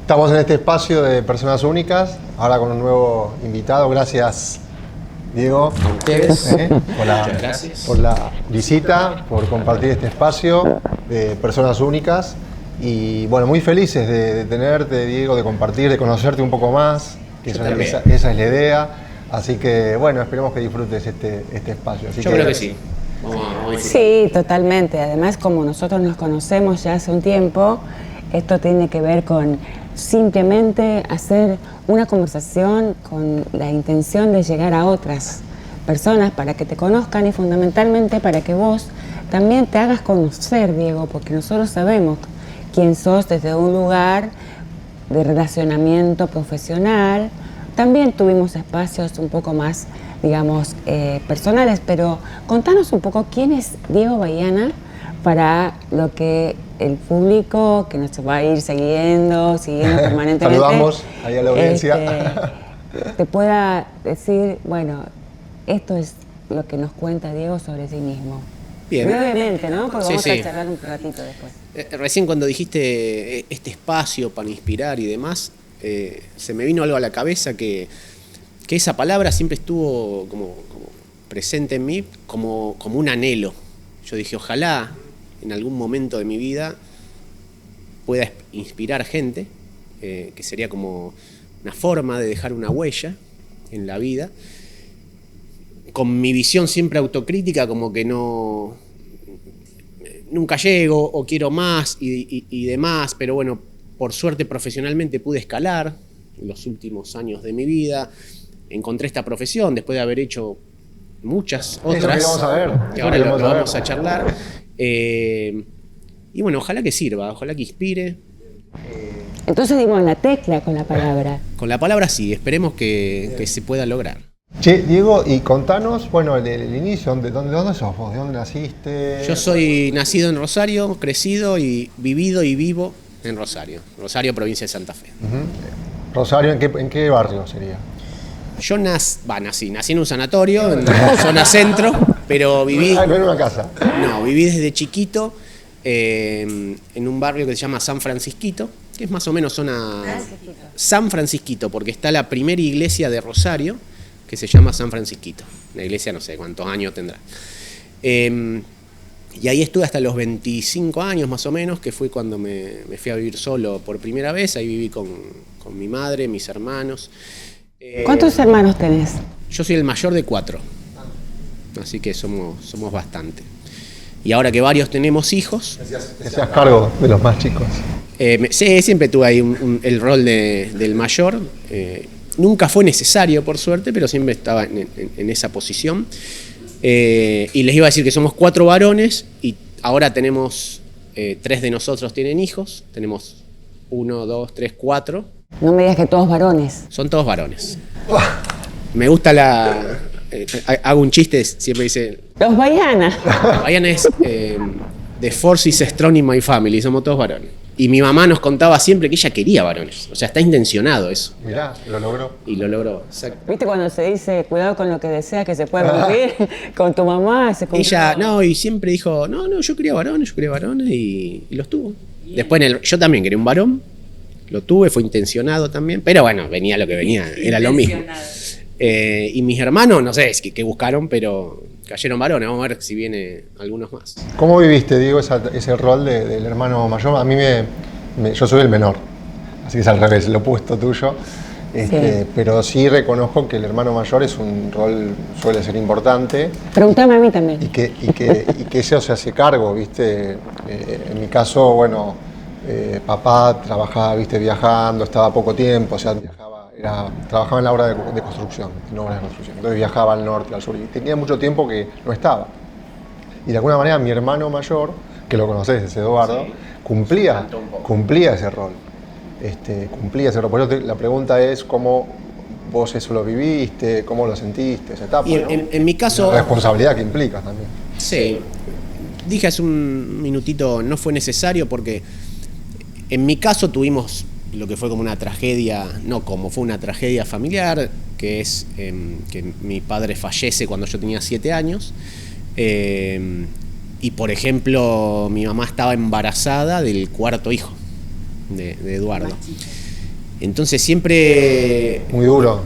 Estamos en este espacio de Personas Únicas, ahora con un nuevo invitado. Gracias, Diego, a ustedes por la visita, por compartir este espacio de Personas Únicas. Y bueno, muy felices de tenerte, Diego, de compartir, de conocerte un poco más, que esa es la idea. Así que bueno, esperemos que disfrutes este espacio. Yo creo que sí. Sí, totalmente. Además, como nosotros nos conocemos ya hace un tiempo, esto tiene que ver con simplemente hacer una conversación con la intención de llegar a otras personas para que te conozcan y fundamentalmente para que vos también te hagas conocer, Diego, porque nosotros sabemos quién sos desde un lugar de relacionamiento profesional. También tuvimos espacios un poco más, digamos, personales, pero contanos un poco quién es Diego Bahiana para lo que el público que nos va a ir siguiendo permanentemente. Saludamos ahí a la audiencia. Te pueda decir, bueno, esto es lo que nos cuenta Diego sobre sí mismo. Bien. Brevemente, ¿no? Porque vamos Sí. a charlar un ratito después. Recién cuando dijiste este espacio para inspirar y demás, se me vino algo a la cabeza que esa palabra siempre estuvo como presente en mí como un anhelo. Yo dije, ojalá en algún momento de mi vida pueda inspirar gente, que sería como una forma de dejar una huella en la vida. Con mi visión siempre autocrítica, como que nunca llego o quiero más y demás, pero bueno, por suerte profesionalmente pude escalar en los últimos años de mi vida. Encontré esta profesión después de haber hecho muchas otras. Eso vamos a ver. Que ahora lo vamos a charlar. Y bueno, ojalá que sirva, ojalá que inspire. Entonces dimos la tecla con la palabra. Con la palabra sí, esperemos que se pueda lograr. Che, Diego, y contanos, bueno, el inicio, ¿de dónde sos vos? ¿De dónde naciste? Yo soy nacido en Rosario, crecido y vivido y vivo en Rosario. Rosario, provincia de Santa Fe. Rosario, ¿en qué barrio sería? Yo nací en un sanatorio, en zona centro, pero viví... No en una casa. No, viví desde chiquito en un barrio que se llama San Francisquito, que es más o menos zona... San Francisquito, porque está la primera iglesia de Rosario, que se llama San Francisquito. La iglesia no sé cuántos años tendrá. Y ahí estuve hasta los 25 años más o menos, que fue cuando me fui a vivir solo por primera vez. Ahí viví con mi madre, mis hermanos. ¿Cuántos hermanos tenés? Yo soy el mayor de 4, así que somos bastante. Y ahora que varios tenemos hijos... ¿Te hacías cargo de los más chicos? Sí, siempre tuve ahí el rol del mayor. Nunca fue necesario, por suerte, pero siempre estaba en esa posición. Y les iba a decir que somos 4 varones y ahora tenemos 3 de nosotros tienen hijos. Tenemos 1, 2, 3, 4. No me digas que todos varones. Son todos varones. Me gusta hago un chiste, siempre dice... Los Bahiana. Bahiana es the force is strong in my family, somos todos varones. Y mi mamá nos contaba siempre que ella quería varones. O sea, está intencionado eso. Mirá, lo logró. Y lo logró, exacto. ¿Viste cuando se dice cuidado con lo que deseas que se pueda cumplir? Con tu mamá se cumplió. Ella, y siempre dijo, no, yo quería varones y los tuvo. Después yo también quería un varón. Lo tuve, fue intencionado también, pero bueno, venía lo que venía, era lo mismo. Y mis hermanos, no sé qué buscaron, pero cayeron varones. Vamos a ver si viene algunos más. ¿Cómo viviste, Diego, ese rol del hermano mayor? A mí yo soy el menor, así que es al revés, lo opuesto tuyo. Sí. Pero sí reconozco que el hermano mayor es un rol, suele ser importante. Pregúntame a mí también. Y que ese se hace cargo, ¿viste? En mi caso, bueno... papá trabajaba, viajando, estaba poco tiempo, o sea, trabajaba en la obra de construcción, en obras de construcción. Entonces viajaba al norte, al sur, y tenía mucho tiempo que no estaba. Y de alguna manera mi hermano mayor, que lo conocés, es Eduardo, sí, cumplía ese rol. Cumplía ese rol. Por eso la pregunta es cómo vos eso lo viviste, cómo lo sentiste, esa etapa, y ¿no? En mi caso... La responsabilidad que implica también. Sí. Dije hace un minutito, no fue necesario porque... En mi caso tuvimos lo que fue como una tragedia, fue una tragedia familiar, que es que mi padre fallece cuando yo tenía 7 años. Y por ejemplo, mi mamá estaba embarazada del 4.º hijo de Eduardo. Entonces siempre... Muy duro.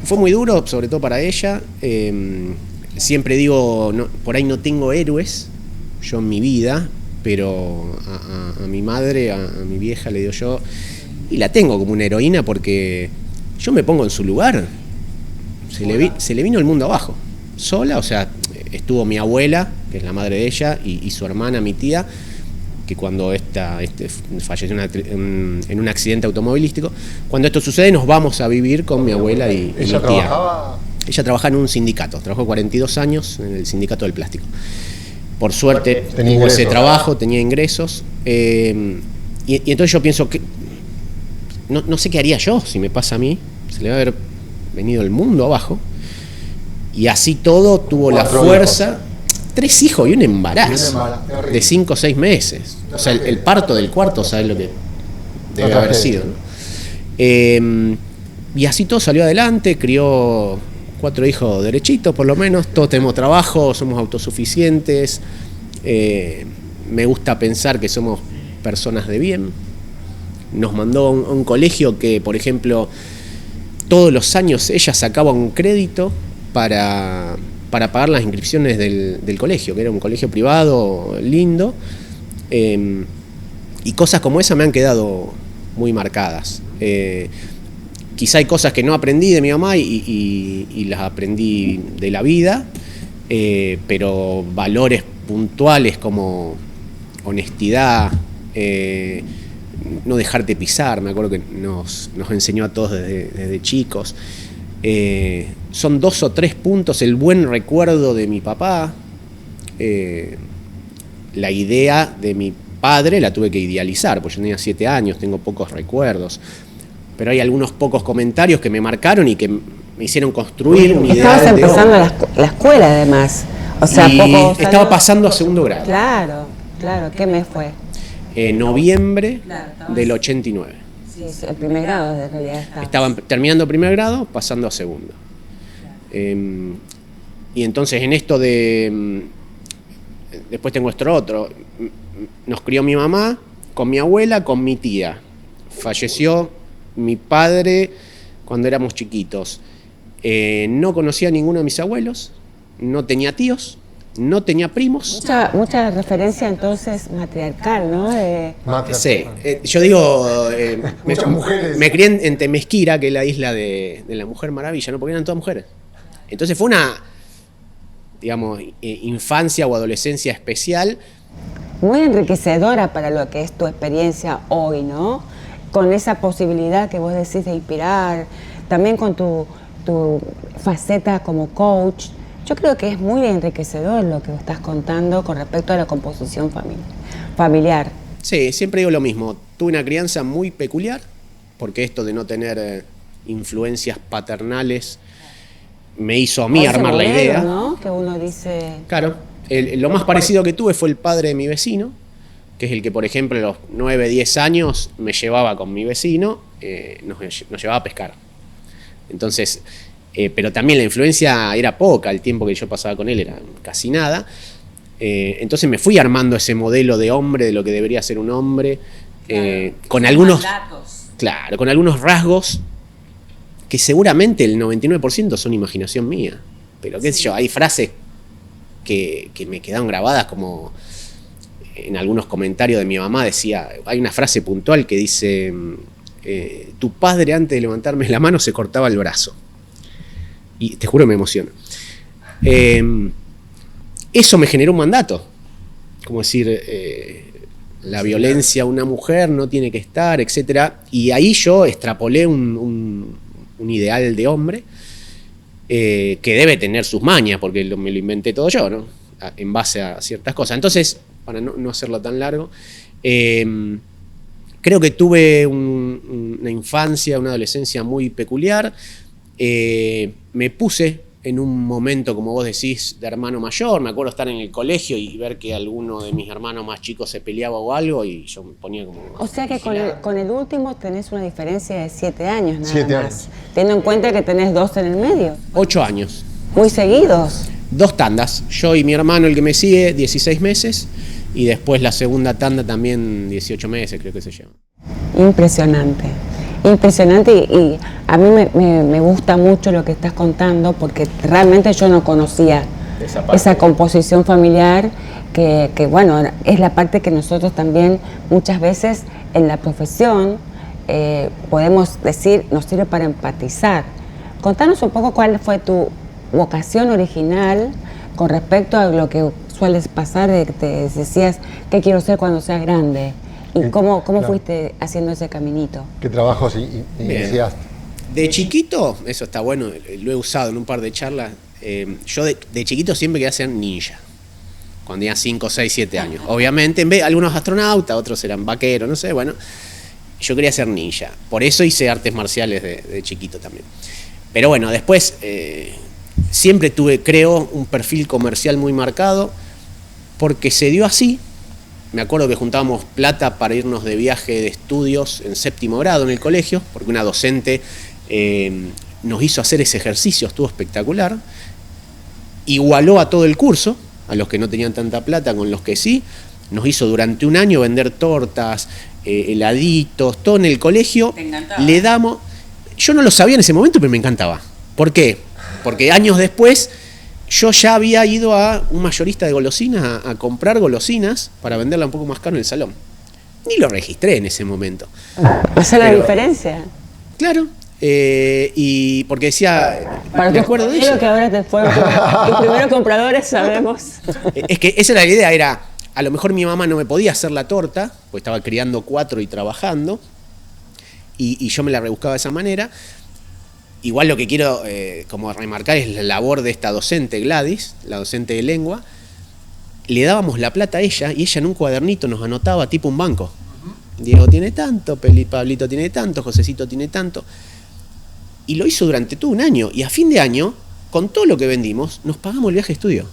Fue muy duro, sobre todo para ella. Siempre digo, por ahí no tengo héroes yo en mi vida, pero a mi madre, a mi vieja le digo yo, y la tengo como una heroína porque yo me pongo en su lugar. Se le vino el mundo abajo. Sola, o sea, estuvo mi abuela, que es la madre de ella, y su hermana, mi tía, que cuando falleció en un accidente automovilístico, cuando esto sucede nos vamos a vivir con mi abuela y mi tía. ¿Ella trabajaba? Ella trabajaba en un sindicato, trabajó 42 años en el sindicato del plástico. Por suerte tuvo ese trabajo, tenía ingresos, y entonces yo pienso que no sé qué haría yo si me pasa a mí, se le va a haber venido el mundo abajo, y así todo tuvo la fuerza. 3 hijos y un embarazo de 5 o 6 meses. O sea, el parto del cuarto, ¿sabes lo que debe haber sido, ¿no? Y así todo salió adelante, crió 4 hijos derechitos por lo menos, todos tenemos trabajo, somos autosuficientes, me gusta pensar que somos personas de bien. Nos mandó a un colegio que, por ejemplo, todos los años ella sacaba un crédito para pagar las inscripciones del colegio, que era un colegio privado lindo, y cosas como esa me han quedado muy marcadas. Quizá hay cosas que no aprendí de mi mamá y las aprendí de la vida, pero valores puntuales como honestidad, no dejarte pisar, me acuerdo que nos enseñó a todos desde chicos. Son 2 o 3 puntos, el buen recuerdo de mi papá, la idea de mi padre la tuve que idealizar, porque yo tenía 7 años, tengo pocos recuerdos, pero hay algunos pocos comentarios que me marcaron y que me hicieron construir un ideal. Estabas empezando la escuela además, o sea, estaba pasando a segundo grado. Claro, ¿qué mes fue? Noviembre del 89. Sí, el primer grado de realidad estaba terminando primer grado, pasando a segundo. Y entonces en esto después tengo esto otro, nos crió mi mamá con mi abuela, con mi tía. Falleció mi padre cuando éramos chiquitos. No conocía a ninguno de mis abuelos, no tenía tíos, no tenía primos. Mucha referencia entonces matriarcal, ¿no? Sí, yo digo, muchas mujeres. Me crié en Temesquira, que es la isla de la Mujer Maravilla, ¿no? Porque eran todas mujeres. Entonces fue una, digamos, infancia o adolescencia especial. Muy enriquecedora para lo que es tu experiencia hoy, ¿no? Con esa posibilidad que vos decís de inspirar, también con tu faceta como coach. Yo creo que es muy enriquecedor lo que estás contando con respecto a la composición familiar. Sí, siempre digo lo mismo. Tuve una crianza muy peculiar, porque esto de no tener influencias paternales me hizo a mí armar la idea, ¿no? Que uno dice... Claro, lo más parecido que tuve fue el padre de mi vecino, que es el que, por ejemplo, a los 9, 10 años me llevaba con mi vecino, nos llevaba a pescar. Entonces, pero también la influencia era poca, el tiempo que yo pasaba con él era casi nada. Entonces me fui armando ese modelo de hombre, de lo que debería ser un hombre, con algunos rasgos que seguramente el 99% son imaginación mía. Pero qué sé yo, hay frases que me quedaron grabadas, como en algunos comentarios de mi mamá decía, hay una frase puntual que dice, tu padre antes de levantarme la mano se cortaba el brazo. Y te juro me emociona. Eso me generó un mandato, como decir, la violencia a una mujer no tiene que estar, etc. Y ahí yo extrapolé un ideal de hombre que debe tener sus mañas, porque me lo inventé todo yo, ¿no? En base a ciertas cosas. Entonces, para no hacerlo tan largo, creo que tuve una infancia, una adolescencia muy peculiar. Me puse en un momento, como vos decís, de hermano mayor. Me acuerdo estar en el colegio y ver que alguno de mis hermanos más chicos se peleaba o algo, y yo me ponía como... O sea que con el último tenés una diferencia de 7 años nada 7 más. años. Teniendo en cuenta que tenés 2 en el medio. 8 años. Muy seguidos. 2 tandas. Yo y mi hermano, el que me sigue, 16 meses. Y después la segunda tanda también 18 meses, creo que se llama. Impresionante. Impresionante y a mí me gusta mucho lo que estás contando porque realmente yo no conocía esa composición familiar que bueno, es la parte que nosotros también muchas veces en la profesión podemos decir nos sirve para empatizar. Contanos un poco cuál fue tu vocación original con respecto a lo que sueles pasar, de que te decías qué quiero ser cuando sea grande. ¿Y cómo claro. fuiste haciendo ese caminito? ¿Qué trabajos iniciaste? De chiquito, eso está bueno, lo he usado en un par de charlas. Yo de chiquito siempre quería ser ninja, cuando tenía 5, 6, 7 años. Obviamente, en vez algunos astronautas, otros eran vaqueros, no sé, bueno. Yo quería ser ninja, por eso hice artes marciales de chiquito también. Pero bueno, después siempre tuve, creo, un perfil comercial muy marcado, porque se dio así. Me acuerdo que juntábamos plata para irnos de viaje de estudios en 7º grado en el colegio, porque una docente nos hizo hacer ese ejercicio, estuvo espectacular. Igualó a todo el curso, a los que no tenían tanta plata con los que sí. Nos hizo durante un año vender tortas, heladitos, todo en el colegio. Te encantaba. Le damos... Yo no lo sabía en ese momento, pero me encantaba. ¿Por qué? Porque años después... Yo ya había ido a un mayorista de golosinas a comprar golosinas para venderla un poco más caro en el salón. Ni lo registré en ese momento. ¿Esa es la diferencia? Claro. Y porque decía... Para me acuerdo de eso. eso. Que ahora te fueron tus primeros compradores, sabemos. Es que esa era la idea, era... A lo mejor mi mamá no me podía hacer la torta, pues estaba criando 4 y trabajando. Y yo me la rebuscaba de esa manera. Igual lo que quiero como remarcar es la labor de esta docente Gladys, la docente de lengua. Le dábamos la plata a ella y ella en un cuadernito nos anotaba tipo un banco. Diego tiene tanto, Pablito tiene tanto, Josecito tiene tanto. Y lo hizo durante todo un año. Y a fin de año, con todo lo que vendimos, nos pagamos el viaje de estudio.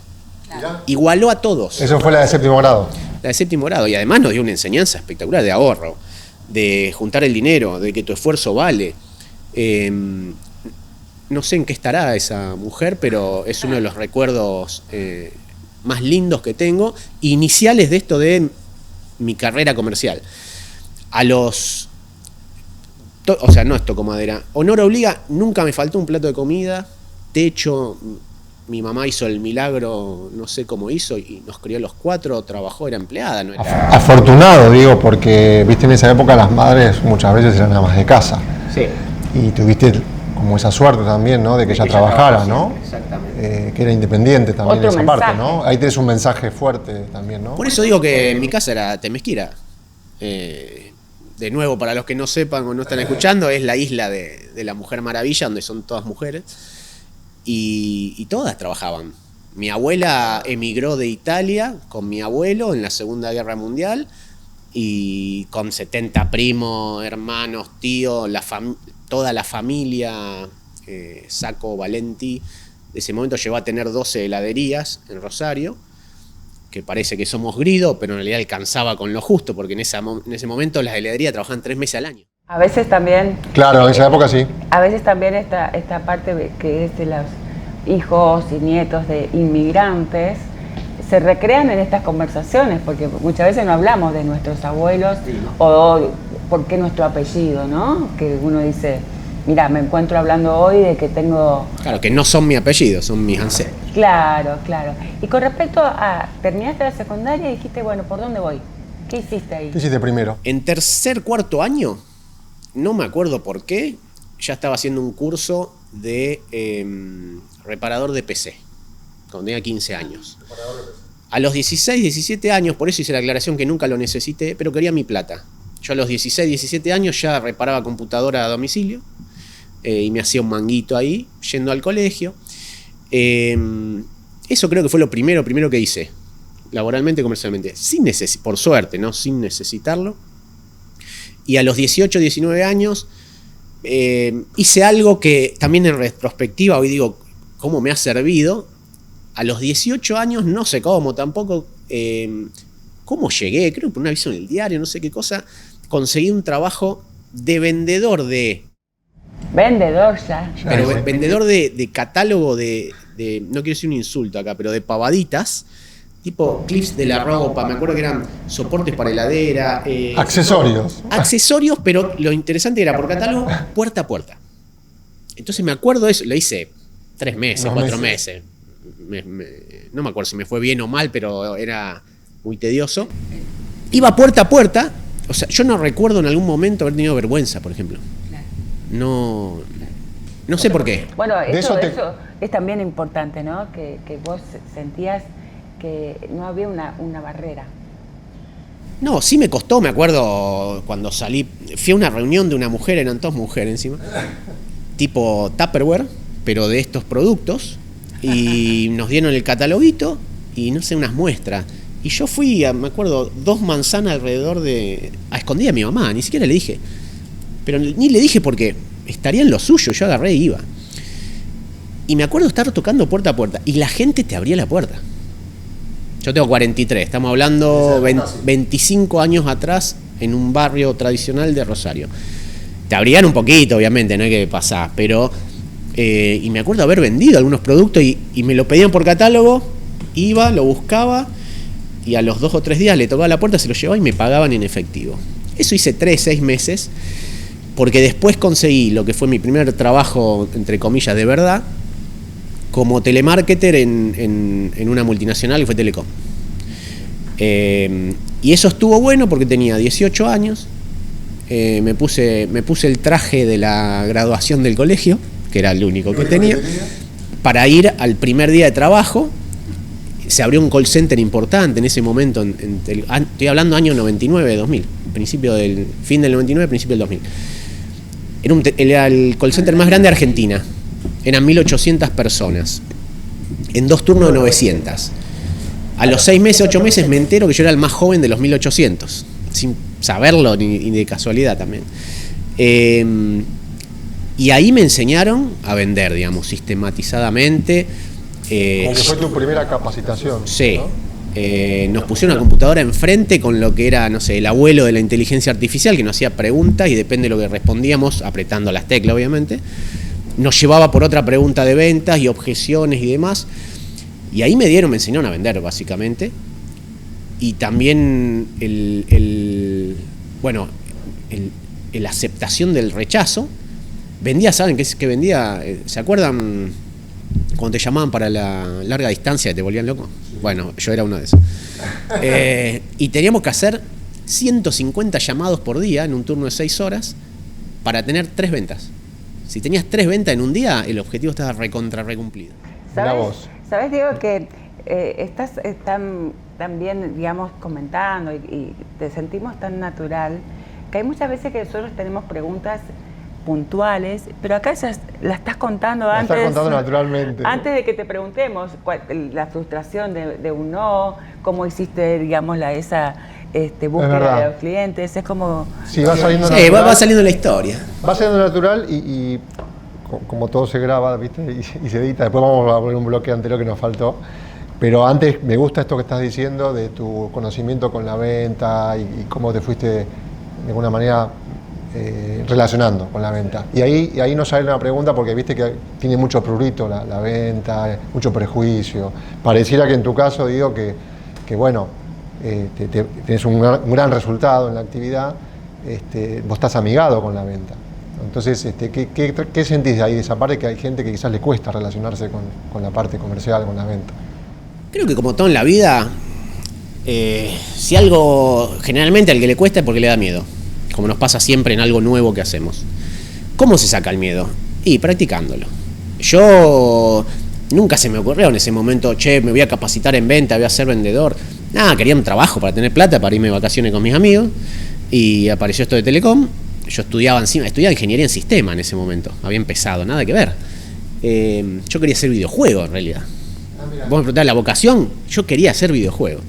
Claro. Igualó a todos. Eso fue la de 7º grado. La de 7º grado. Y además nos dio una enseñanza espectacular de ahorro, de juntar el dinero, de que tu esfuerzo vale. No sé en qué estará esa mujer, pero es uno de los recuerdos más lindos que tengo, iniciales de esto de mi carrera comercial. O sea, no es toco madera. Honor obliga, nunca me faltó un plato de comida. Techo, mi mamá hizo el milagro, no sé cómo hizo, y nos crió los 4, trabajó, era empleada. No era... Afortunado, digo, porque, viste, en esa época las madres muchas veces eran amas de casa. Sí. Y tuviste... como esa suerte también, ¿no? De que ella trabajara, ¿no? Exactamente. Que era independiente también Otro esa mensaje. parte, ¿no? Ahí tenés un mensaje fuerte también, ¿no? Por eso digo que en mi casa era Temesquira. De nuevo, para los que no sepan o no están escuchando, es la isla de la Mujer Maravilla, donde son todas mujeres. Y todas trabajaban. Mi abuela emigró de Italia con mi abuelo en la Segunda Guerra Mundial y con 70 primos, hermanos, tíos, toda la familia, Sacco Valenti, de ese momento llegó a tener 12 heladerías en Rosario, que parece que somos grido, pero en realidad alcanzaba con lo justo, porque en ese momento las heladerías trabajaban 3 meses al año. A veces también... Claro, en esa época sí. A veces también esta parte que es de los hijos y nietos de inmigrantes se recrean en estas conversaciones, porque muchas veces no hablamos de nuestros abuelos o por qué nuestro apellido, ¿no? Que uno dice, mira, me encuentro hablando hoy de que tengo... Claro, que no son mi apellido, son mis ancestros. Claro, claro. Y con respecto a, terminaste la secundaria y dijiste, bueno, ¿por dónde voy? ¿Qué hiciste ahí? ¿Qué hiciste primero? En 3º, 4º año, no me acuerdo por qué, ya estaba haciendo un curso de reparador de PC, cuando tenía 15 años. A los 16, 17 años, por eso hice la aclaración que nunca lo necesité, pero quería mi plata. Yo a los 16, 17 años ya reparaba computadora a domicilio y me hacía un manguito ahí, yendo al colegio. Eso creo que fue lo primero que hice, laboralmente, comercialmente, por suerte, ¿no? Sin necesitarlo. Y a los 18, 19 años hice algo que también en retrospectiva hoy digo, ¿cómo me ha servido? A los 18 años, no sé cómo tampoco, ¿cómo llegué? Creo que por un aviso en el diario, no sé qué cosa, conseguí un trabajo de vendedor de... Vendedor ya. Pero vendedor de catálogo de, no quiero decir un insulto acá, pero de pavaditas, tipo clips de la ropa, me acuerdo que eran soportes para heladera. Accesorios. Accesorios, pero lo interesante era por catálogo, puerta a puerta. Entonces me acuerdo de eso, lo hice 3 meses, 4 meses. No me acuerdo si me fue bien o mal, pero era muy tedioso. Iba puerta a puerta, o sea, yo no recuerdo en algún momento haber tenido vergüenza, por ejemplo. No sé por qué. Bueno, eso es también importante, ¿no? Que vos sentías que no había una barrera. No, sí me costó, me acuerdo cuando salí, fui a una reunión de una mujer, eran 2 mujeres encima, tipo Tupperware, pero de estos productos, y nos dieron el cataloguito y no sé, unas muestras. Y yo fui, me acuerdo, 2 manzanas alrededor a escondida a mi mamá, ni siquiera le dije. Pero ni le dije porque estaría en lo suyo, yo agarré y iba. Y me acuerdo estar tocando puerta a puerta y la gente te abría la puerta. Yo tengo 43, estamos hablando 25 años atrás en un barrio tradicional de Rosario. Te abrían un poquito, obviamente, no hay que pasar, pero... y me acuerdo haber vendido algunos productos y me lo pedían por catálogo, iba, lo buscaba y a los 2 o 3 días le tocaba la puerta, se lo llevaba y me pagaban en efectivo. Eso hice 3, 6 meses, porque después conseguí lo que fue mi primer trabajo, entre comillas, de verdad, como telemarketer en una multinacional que fue Telecom. Y eso estuvo bueno porque tenía 18 años, me puse el traje de la graduación del colegio, que era el único que tenía, para ir al primer día de trabajo. Se abrió un call center importante en ese momento, estoy hablando año 99, 2000, fin del 99, principio del 2000. Era el call center más grande de Argentina, eran 1800 personas, en 2 turnos de 900. A los 6 meses, 8 meses me entero que yo era el más joven de los 1800, sin saberlo ni de casualidad también. Y ahí me enseñaron a vender, digamos, sistematizadamente. Como que fue tu primera capacitación. Sí. ¿No? Nos pusieron una computadora enfrente con lo que era, no sé, el abuelo de la inteligencia artificial, que nos hacía preguntas y depende de lo que respondíamos, apretando las teclas, obviamente, nos llevaba por otra pregunta de ventas y objeciones y demás. Y ahí me enseñaron a vender, básicamente. Y también la aceptación del rechazo. Vendía, ¿saben qué vendía? ¿Se acuerdan cuando te llamaban para la larga distancia y te volvían loco? Bueno, yo era uno de esos. Y teníamos que hacer 150 llamados por día en un turno de 6 horas para tener 3 ventas. Si tenías 3 ventas en un día, el objetivo estaba recumplido. ¿Sabes, Diego, que estás tan bien, digamos, comentando y te sentimos tan natural, que hay muchas veces que nosotros tenemos preguntas puntuales, pero acá ya la estás contando antes. La estás contando naturalmente. Antes de que te preguntemos la frustración de un no, cómo hiciste, digamos, esa búsqueda de los clientes, es como... Sí, va saliendo natural. Va saliendo la historia. Va saliendo natural y como todo se graba, ¿viste? Y se edita, después vamos a poner un bloque anterior que nos faltó. Pero antes me gusta esto que estás diciendo de tu conocimiento con la venta y cómo te fuiste de alguna manera relacionando con la venta. Y ahí nos sale una pregunta porque viste que tiene mucho prurito la venta, mucho prejuicio. Pareciera que en tu caso digo que bueno, tenés un gran resultado en la actividad, vos estás amigado con la venta. Entonces, ¿qué sentís de ahí, de esa parte que hay gente que quizás le cuesta relacionarse con la parte comercial, con la venta? Creo que como todo en la vida, si algo, generalmente al que le cuesta es porque le da miedo, como nos pasa siempre en algo nuevo que hacemos. ¿Cómo se saca el miedo? Y practicándolo. Yo nunca se me ocurrió en ese momento, me voy a capacitar en venta, voy a ser vendedor. Nada, quería un trabajo para tener plata, para irme de vacaciones con mis amigos, y apareció esto de Telecom. Yo estudiaba ingeniería en sistema en ese momento, había empezado, nada que ver. Yo quería hacer videojuegos en realidad. Vos me preguntás la vocación, yo quería hacer videojuegos.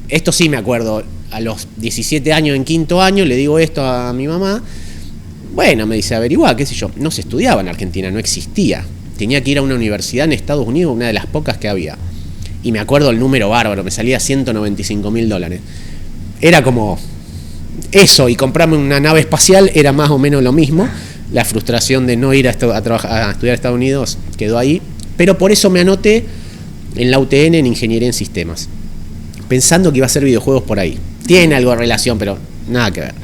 Esto sí me acuerdo, a los 17 años, en 5º año, le digo esto a mi mamá. Bueno, me dice, averiguá, qué sé yo. No se estudiaba en Argentina, no existía. Tenía que ir a una universidad en Estados Unidos, una de las pocas que había. Y me acuerdo el número bárbaro, me salía $195.000. Era como eso, y comprarme una nave espacial era más o menos lo mismo. La frustración de no ir a estudiar a Estados Unidos quedó ahí. Pero por eso me anoté en la UTN en Ingeniería en Sistemas, pensando que iba a hacer videojuegos por ahí. Tiene algo de relación, pero nada que ver.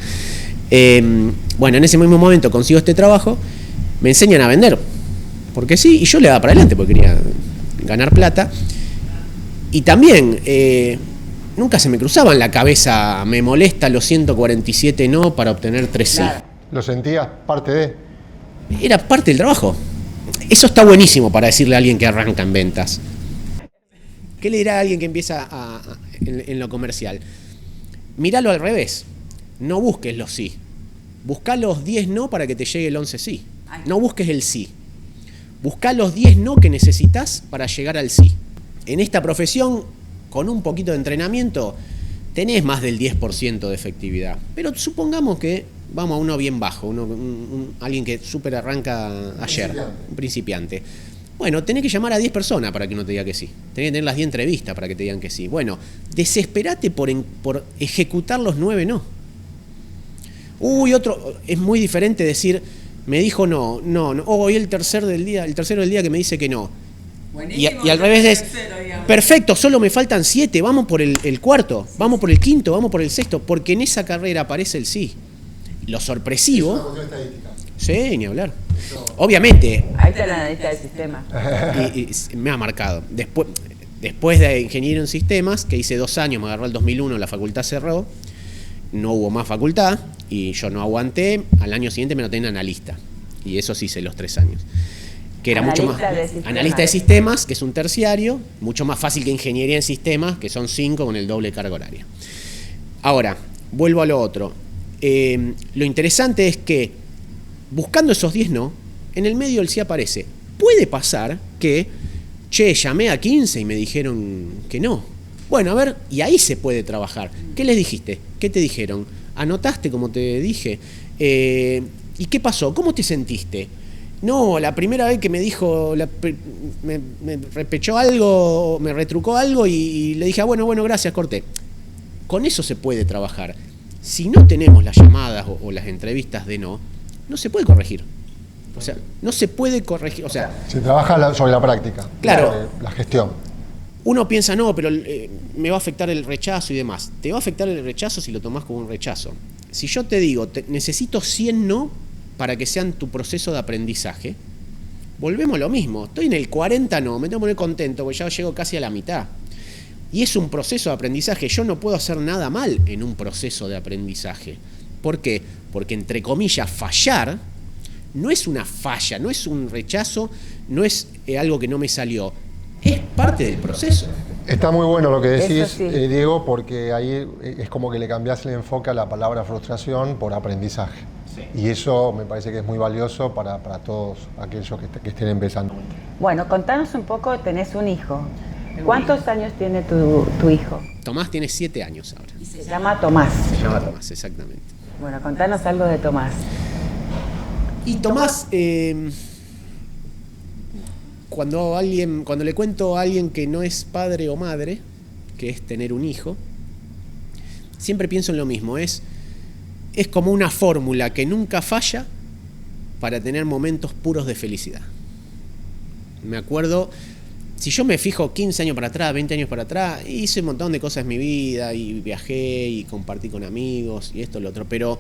Bueno, en ese mismo momento consigo este trabajo, me enseñan a vender, porque sí, y yo le daba para adelante porque quería ganar plata. Y también, nunca se me cruzaba en la cabeza, me molesta los 147 no para obtener 3 sí. Claro. ¿Lo sentías parte de? Era parte del trabajo. Eso está buenísimo para decirle a alguien que arranca en ventas. ¿Qué le dirá a alguien que empieza en lo comercial? Míralo al revés. No busques los sí. Buscá los 10 no para que te llegue el 11 sí. No busques el sí. Buscá los 10 no que necesitas para llegar al sí. En esta profesión, con un poquito de entrenamiento, tenés más del 10% de efectividad. Pero supongamos que vamos a uno bien bajo, alguien que súper arranca ayer, un principiante. Bueno, tenés que llamar a 10 personas para que uno te diga que sí. Tenés que tener las 10 entrevistas para que te digan que sí. Bueno, desesperate por ejecutar los 9 no. Otro, es muy diferente decir, me dijo no. Hoy el tercero del día que me dice que no. Y al revés es, perfecto, solo me faltan 7, vamos por el cuarto, vamos por el quinto, vamos por el sexto, porque en esa carrera aparece el sí. Lo sorpresivo. Sí, ni hablar. Obviamente. Ahí está la analista del sistema. Y me ha marcado. Después de ingeniero en sistemas, que hice 2 años, me agarró el 2001, la facultad cerró, no hubo más facultad y yo no aguanté. Al año siguiente me noté en analista. Y eso sí hice los 3 años. Que era mucho más. Analista de sistemas, que es un terciario, mucho más fácil que ingeniería en sistemas, que son 5 con el doble carga horaria. Ahora, vuelvo a lo otro. Lo interesante es que, buscando esos 10 no, en el medio el sí aparece. Puede pasar que, llamé a 15 y me dijeron que no. Bueno, a ver, y ahí se puede trabajar. ¿Qué les dijiste? ¿Qué te dijeron? ¿Anotaste como te dije? ¿Y qué pasó? ¿Cómo te sentiste? No, la primera vez que me dijo, me repechó algo, me retrucó algo y le dije, bueno, gracias, corté. Con eso se puede trabajar. Si no tenemos las llamadas o las entrevistas de no se puede corregir. O sea, no se puede corregir. O sea, se trabaja sobre la práctica. Claro. La gestión. Uno piensa, no, pero me va a afectar el rechazo y demás. Te va a afectar el rechazo si lo tomás como un rechazo. Si yo te digo, necesito 100 no para que sean tu proceso de aprendizaje, volvemos a lo mismo. Estoy en el 40 no, me tengo que poner contento porque ya llego casi a la mitad. Y es un proceso de aprendizaje. Yo no puedo hacer nada mal en un proceso de aprendizaje. ¿Por qué? Porque, entre comillas, fallar no es una falla, no es un rechazo, no es algo que no me salió. Es parte del proceso. Está muy bueno lo que decís, sí. Diego, porque ahí es como que le cambiás el enfoque a la palabra frustración por aprendizaje. Sí. Y eso me parece que es muy valioso para todos aquellos que estén empezando. Bueno, contanos un poco, tenés un hijo. ¿Cuántos años tiene tu hijo? Tomás tiene 7 años ahora. Se llama Tomás. Se llama Tomás, exactamente. Bueno, contanos algo de Tomás. Y Tomás, cuando le cuento a alguien que no es padre o madre, que es tener un hijo, siempre pienso en lo mismo. Es como una fórmula que nunca falla para tener momentos puros de felicidad. Me acuerdo, si yo me fijo 15 años para atrás, 20 años para atrás, hice un montón de cosas en mi vida y viajé y compartí con amigos y esto, lo otro, pero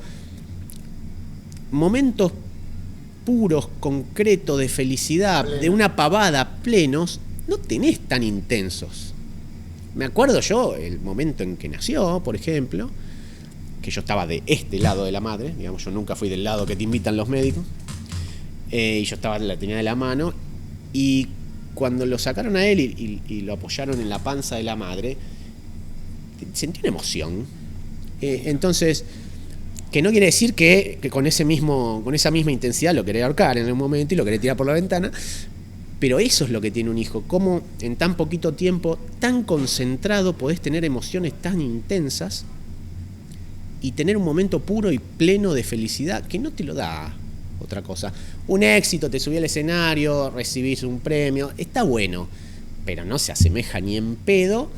momentos puros, concretos, de felicidad, de una pavada, plenos, no tenés tan intensos. Me acuerdo yo, el momento en que nació, por ejemplo, que yo estaba de este lado de la madre, digamos, yo nunca fui del lado que te invitan los médicos, y yo la tenía de la mano, y cuando lo sacaron a él y lo apoyaron en la panza de la madre, sentí una emoción. Entonces, que no quiere decir que con esa misma intensidad lo querés ahorcar en un momento y lo querés tirar por la ventana, pero eso es lo que tiene un hijo. Cómo en tan poquito tiempo, tan concentrado, podés tener emociones tan intensas y tener un momento puro y pleno de felicidad que no te lo da otra cosa. Un éxito, te subí al escenario, recibís un premio, está bueno, pero no se asemeja ni en pedo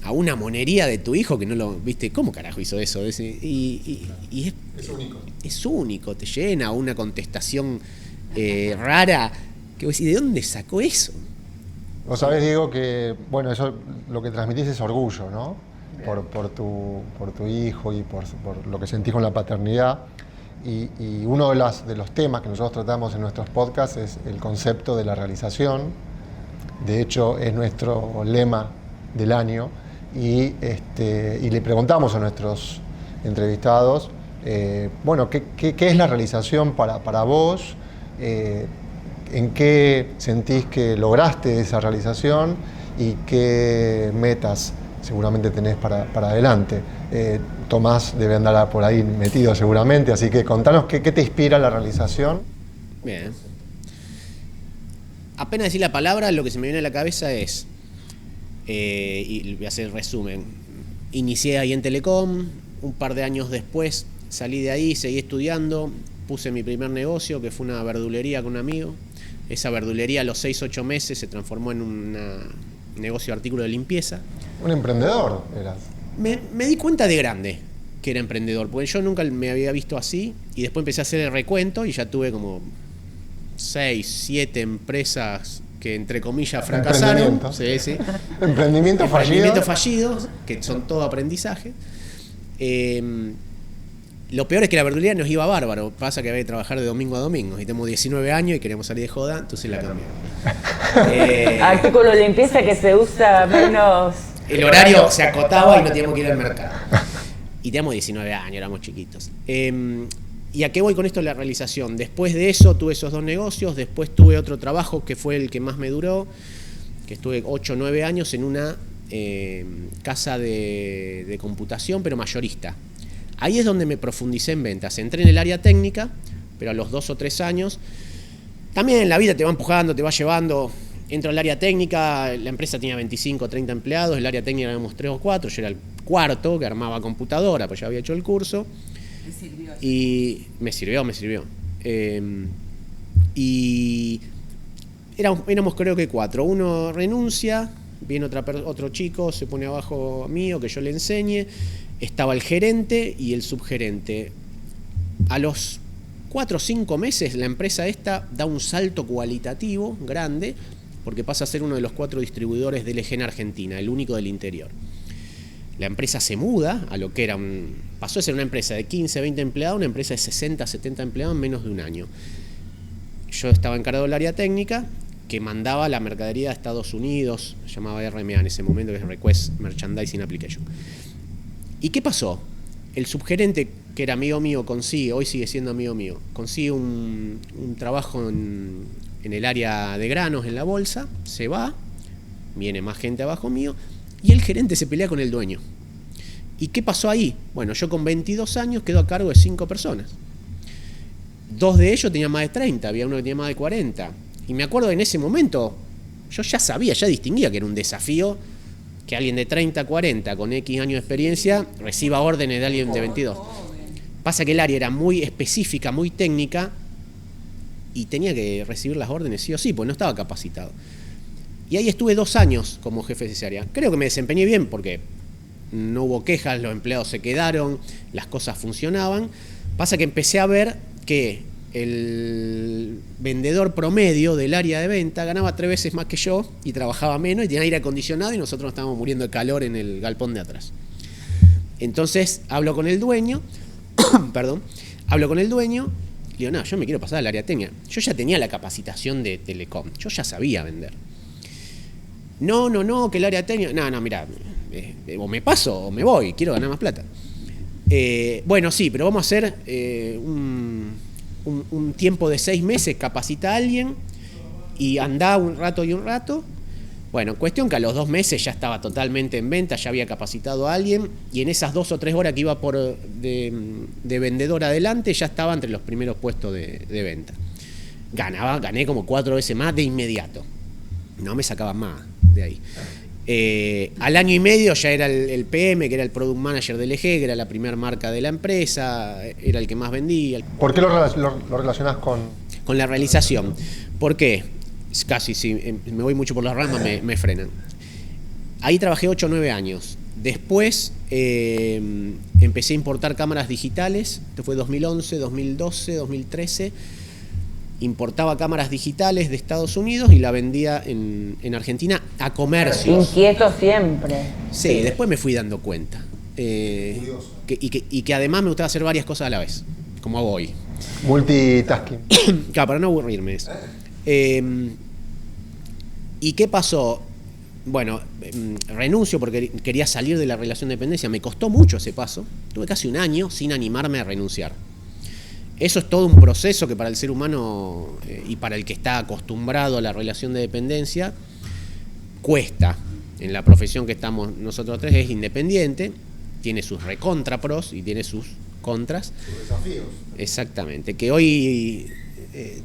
a una monería de tu hijo que no lo viste. ¿Cómo carajo hizo eso? Y es único. Es único, te llena una contestación rara que vos decís, ¿de dónde sacó eso? Vos sabés, Diego, que bueno, eso lo que transmitís es orgullo, ¿no? Por tu hijo y por lo que sentís con la paternidad. Y uno de los temas que nosotros tratamos en nuestros podcasts es el concepto de la realización. De hecho, es nuestro lema del año. Y le preguntamos a nuestros entrevistados, bueno, ¿qué es la realización para vos? ¿En qué sentís que lograste esa realización y qué metas seguramente tenés para adelante? Tomás debe andar por ahí metido seguramente, así que contanos qué te inspira la realización. Bien. Apenas decir la palabra, lo que se me viene a la cabeza es, y voy a hacer el resumen, inicié ahí en Telecom, un par de años después salí de ahí, seguí estudiando, puse mi primer negocio, que fue una verdulería con un amigo. Esa verdulería a los 6-8 meses se transformó en un negocio de artículos de limpieza. Un emprendedor eras. Me di cuenta de grande que era emprendedor, porque yo nunca me había visto así, y después empecé a hacer el recuento y ya tuve como 6-7 empresas que entre comillas fracasaron. Sí, sí. Emprendimientos fallidos, que son todo aprendizaje. Lo peor es que la verdulería nos iba bárbaro. Pasa que había que trabajar de domingo a domingo. Y tenemos 19 años y queremos salir de joda, entonces la cambiamos. Artículo de limpieza que se usa menos. El horario se acotaba y no teníamos que ir al mercado. Y teníamos 19 años, éramos chiquitos. ¿Y a qué voy con esto de la realización? Después de eso tuve esos 2 negocios, después tuve otro trabajo que fue el que más me duró, que estuve 8 o 9 años en una casa de computación, pero mayorista. Ahí es donde me profundicé en ventas. Entré en el área técnica, pero a los 2 o 3 años, también la vida te va empujando, te va llevando. Entro al área técnica, la empresa tenía 25 o 30 empleados, el área técnica éramos 3 o 4, yo era el cuarto que armaba computadora, pues ya había hecho el curso. ¿Te sirvió? Y me sirvió. Y éramos creo que 4. Uno renuncia, viene otro chico, se pone abajo mío, que yo le enseñe. Estaba el gerente y el subgerente. A los 4 o 5 meses la empresa esta da un salto cualitativo grande, porque pasa a ser uno de los 4 distribuidores de LG en Argentina, el único del interior. La empresa se muda a lo que era pasó a ser una empresa de 15, 20 empleados, una empresa de 60, 70 empleados en menos de un año. Yo estaba encargado del área técnica, que mandaba la mercadería a Estados Unidos, se llamaba RMA en ese momento, que es Request Merchandising Application. ¿Y qué pasó? El subgerente, que era amigo mío, hoy sigue siendo amigo mío, consigue un trabajo en el área de granos en la bolsa, se va, viene más gente abajo mío, y el gerente se pelea con el dueño. ¿Y qué pasó ahí? Bueno, yo con 22 años quedo a cargo de 5 personas. 2 de ellos tenían más de 30, había uno que tenía más de 40. Y me acuerdo que en ese momento yo ya sabía, ya distinguía que era un desafío que alguien de 30, 40 con X años de experiencia reciba órdenes de alguien de 22. Pasa que el área era muy específica, muy técnica, y tenía que recibir las órdenes sí o sí, porque no estaba capacitado. Y ahí estuve 2 años como jefe de esa área. Creo que me desempeñé bien porque no hubo quejas, los empleados se quedaron, las cosas funcionaban. Pasa que empecé a ver que el vendedor promedio del área de venta ganaba 3 veces más que yo y trabajaba menos y tenía aire acondicionado y nosotros nos estábamos muriendo de calor en el galpón de atrás. Entonces hablo con el dueño, le digo, no, yo me quiero pasar al área técnica. Yo ya tenía la capacitación de Telecom, yo ya sabía vender. No, que el área técnica, no, mirá, o me paso o me voy, quiero ganar más plata. Bueno, sí, pero vamos a hacer un tiempo de 6 meses, capacita a alguien y anda un rato. Bueno, cuestión que a los 2 meses ya estaba totalmente en venta, ya había capacitado a alguien y en esas 2 o 3 horas que iba de vendedor adelante ya estaba entre los primeros puestos de venta. Gané como 4 veces más de inmediato. No me sacaban más de ahí. Al año y medio ya era el PM, que era el Product Manager del LG, que era la primera marca de la empresa, era el que más vendía. ¿Por qué lo relacionás con...? Con la realización. ¿Por qué? Casi, si me voy mucho por las ramas, me frenan. Ahí trabajé 8 o 9 años. Después empecé a importar cámaras digitales. Esto fue 2011, 2012, 2013. importaba cámaras digitales de Estados Unidos y la vendía en Argentina a comercios. Inquieto siempre. Sí, después me fui dando cuenta. Y que además me gustaba hacer varias cosas a la vez, como hago hoy. Multitasking. Claro, para no aburrirme eso. ¿Y qué pasó? Bueno, renuncio porque quería salir de la relación de dependencia. Me costó mucho ese paso. Tuve casi un año sin animarme a renunciar. Eso es todo un proceso que para el ser humano y para el que está acostumbrado a la relación de dependencia cuesta. En la profesión que estamos nosotros tres es independiente, tiene sus recontra pros y tiene sus contras. Sus desafíos. Exactamente, que hoy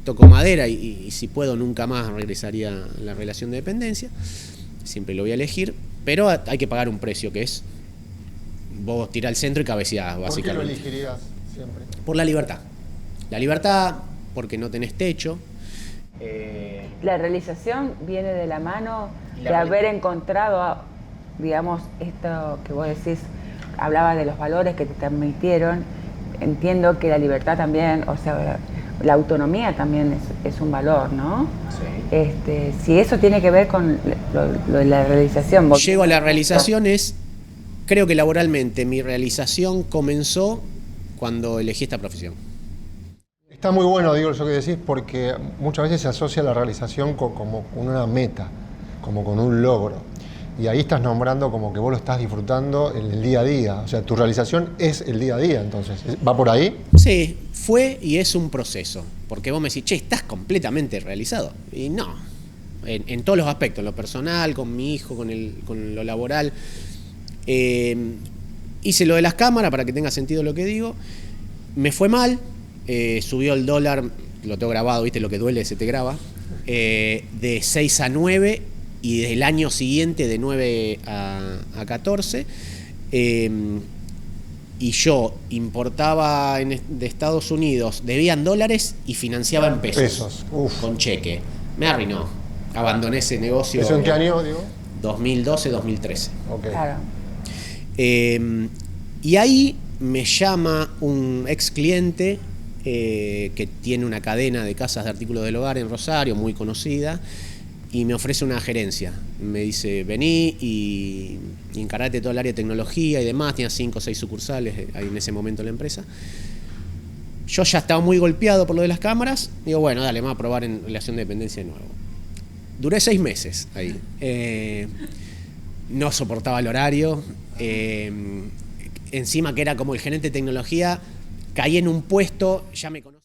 toco madera y si puedo nunca más regresaría a la relación de dependencia, siempre lo voy a elegir, pero hay que pagar un precio que es vos tirás al centro y cabeceás, básicamente. ¿Por qué lo elegirías siempre? Por la libertad. La libertad, porque no tenés techo. La realización viene de la mano de haber encontrado, digamos, esto que vos decís, hablaba de los valores que te transmitieron. Entiendo que la libertad también, o sea, la autonomía también es un valor, ¿no? Sí. Si eso tiene que ver con lo de la realización. Llego a la realización creo que laboralmente mi realización comenzó cuando elegí esta profesión. Está muy bueno, digo, eso que decís, porque muchas veces se asocia la realización como con una meta, como con un logro. Y ahí estás nombrando como que vos lo estás disfrutando en el día a día. O sea, tu realización es el día a día, entonces. ¿Va por ahí? Sí, fue y es un proceso. Porque vos me decís, che, estás completamente realizado. Y no, en todos los aspectos, en lo personal, con mi hijo, con lo laboral. Hice lo de las cámaras, para que tenga sentido lo que digo. Me fue mal. Subió el dólar, lo tengo grabado, viste, lo que duele se te graba, de 6 a 9 y del año siguiente de 9 a 14. Y yo importaba de Estados Unidos, debía en dólares y financiaba en pesos. Con cheque. Me arruinó. Abandoné ese negocio. ¿Eso en qué año, digo? 2012, 2013. Okay. Claro. Y ahí me llama un ex cliente que tiene una cadena de casas de artículos del hogar en Rosario, muy conocida, y me ofrece una gerencia. Me dice, vení y encarate todo el área de tecnología y demás. Tenía 5 o 6 sucursales ahí en ese momento la empresa. Yo ya estaba muy golpeado por lo de las cámaras. Digo, bueno, dale, vamos a probar en relación de dependencia de nuevo. Duré 6 meses ahí. No soportaba el horario. Encima que era como el gerente de tecnología, caí en un puesto, ya me conocía.